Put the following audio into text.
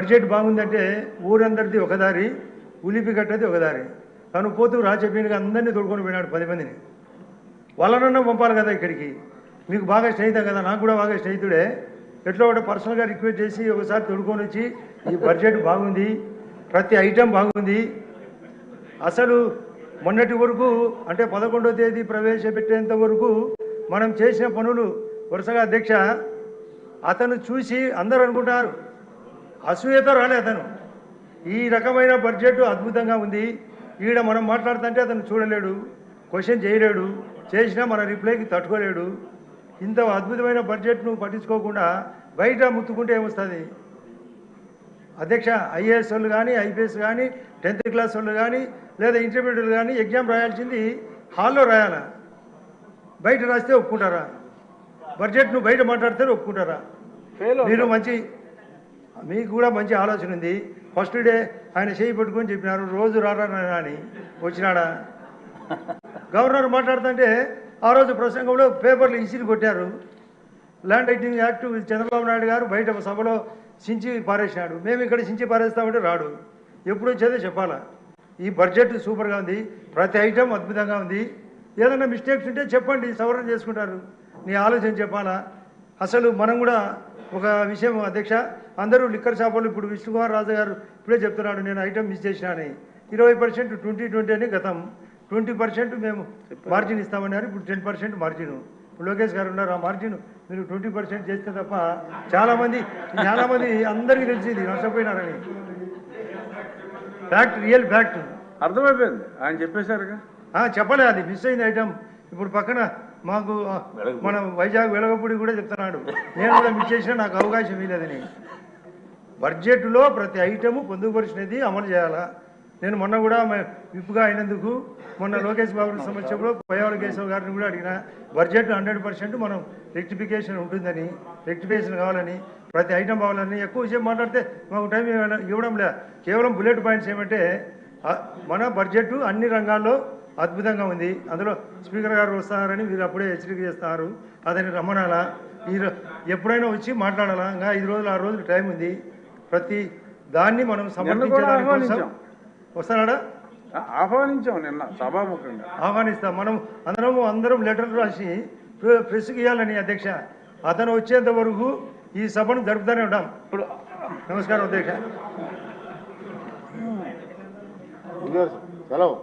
Budget బాగుందంటే ఊరందరిది ఒక దారి, ఉలిపి కట్టది ఒక దారి. తను పోతూ రాజపీనిగా అందరినీ తోడుకొని పోయినాడు 10 మందిని. వాళ్ళనన్నా పంపాలి కదా ఇక్కడికి. మీకు బాగా స్నేహితం కదా, నాకు కూడా బాగా స్నేహితుడే. ఎట్లా ఒకటి పర్సనల్గా రిక్వెస్ట్ చేసి ఒకసారి తోడుకొని వచ్చి ఈ బడ్జెట్ బాగుంది, ప్రతి ఐటెం బాగుంది. అసలు మొన్నటి వరకు అంటే 11వ తేదీ ప్రవేశపెట్టేంత వరకు మనం చేసిన పనులు వరుసగా అధ్యక్ష అతను చూసి అందరూ అనుకుంటారు అసూయతో రాలే అతను. ఈ రకమైన బడ్జెట్ అద్భుతంగా ఉంది. ఈడ మనం మాట్లాడుతుంటే అతను చూడలేడు, క్వశ్చన్ చేయలేడు, చేసినా మన రిప్లైకి తట్టుకోలేడు. ఇంత అద్భుతమైన బడ్జెట్ను పట్టించుకోకుండా బయట ముత్తుకుంటే ఏమొస్తుంది అధ్యక్ష? ఐఏఎస్ వాళ్ళు కానీ, ఐపీఎస్ కానీ, 10th క్లాస్ వాళ్ళు కానీ, లేదా ఇంటర్మీడియట్ కానీ ఎగ్జామ్ రాయాల్సింది హాల్లో రాయాలా? బయట రాస్తే ఒప్పుకుంటారా? బడ్జెట్ను బయట మాట్లాడితే ఒప్పుకుంటారా? మీరు మీకు కూడా మంచి ఆలోచన ఉంది. ఫస్ట్ డే ఆయన చేయి పట్టుకొని చెప్పినారు రోజు రారా అని, వచ్చినాడా? గవర్నర్ మాట్లాడుతుంటే ఆ రోజు ప్రసంగంలో పేపర్లు ఇసిరి కొట్టారు. Land titling act Chandrababu Naidu గారు బయట సభలో చించి పారేసినాడు. మేము ఇక్కడ చించి పారేస్తామంటే రాడు. ఎప్పుడు వచ్చేదో చెప్పాలా? ఈ బడ్జెట్ సూపర్గా ఉంది, ప్రతి ఐటెం అద్భుతంగా ఉంది. ఏదైనా మిస్టేక్స్ ఉంటే చెప్పండి, సవరణ చేసుకుంటారు. నీ ఆలోచన చెప్పాలా? అసలు మనం కూడా ఒక విషయం అధ్యక్ష, అందరూ లిక్కర్ షాపులు ఇప్పుడు విష్ణుకుమార్ రాజు గారు ఇప్పుడే చెప్తున్నాడు నేను ఐటెం మిస్ చేసినా అని. 20% 2020 అని గతం, 20% మేము మార్జిన్ ఇస్తామన్నారు. ఇప్పుడు 10% మార్జిన్. లోకేష్ గారు ఉన్నారు, ఆ మార్జిన్ మీరు 20% చేస్తే తప్ప చాలామంది అందరికీ తెలిసింది నష్టపోయినారని. ఫ్యాక్ట్, రియల్ ఫ్యాక్ట్ అర్థమైపోయింది. ఆయన చెప్పేశారుగా. చెప్పలే, అది మిస్ అయింది ఐటమ్. ఇప్పుడు పక్కన మాకు మన వైజాగ్ వెలగపూడి కూడా చెప్తున్నాడు నేను కూడా మిస్ చేసినా నాకు అవకాశం ఇవ్వలేదని. బడ్జెట్లో ప్రతి ఐటము పొందుపరిచినది అమలు చేయాలా? నేను మొన్న కూడా విప్పుగా అయినందుకు మొన్న లోకేష్ బాబు సమస్యలో పయ్యవాళ్ళ కేశవ్ గారిని కూడా అడిగిన, బడ్జెట్ 100% మనం రెక్టిఫికేషన్ ఉంటుందని, రెక్టిఫికేషన్ కావాలని, ప్రతి ఐటమ్ కావాలని. ఎక్కువ విషయం మాట్లాడితే మాకు టైం ఇవ్వడం లే. కేవలం బుల్లెట్ పాయింట్స్ ఏమంటే మన బడ్జెట్ అన్ని రంగాల్లో అద్భుతంగా ఉంది. అందులో స్పీకర్ గారు వస్తారని మీరు అప్పుడే హెచ్చరిక చేస్తున్నారు. అతన్ని రమ్మనాలా, ఎప్పుడైనా వచ్చి మాట్లాడాలా? ఇంకా 5 రోజులు 6 రోజులు టైం ఉంది. ప్రతి దాన్ని మనం సమర్పించడానికి వస్తాడా? ఆహ్వానించాం, నిన్న సభాముఖంగా ఆహ్వానిస్తాం. మనం అందరం లెటర్లు రాసి ప్రెస్కి ఇవ్వాలని అధ్యక్ష. అతను వచ్చేంత వరకు ఈ సభను జరుపుతూనే ఉంటాం. ఇప్పుడు నమస్కారం అధ్యక్ష. సెలవు.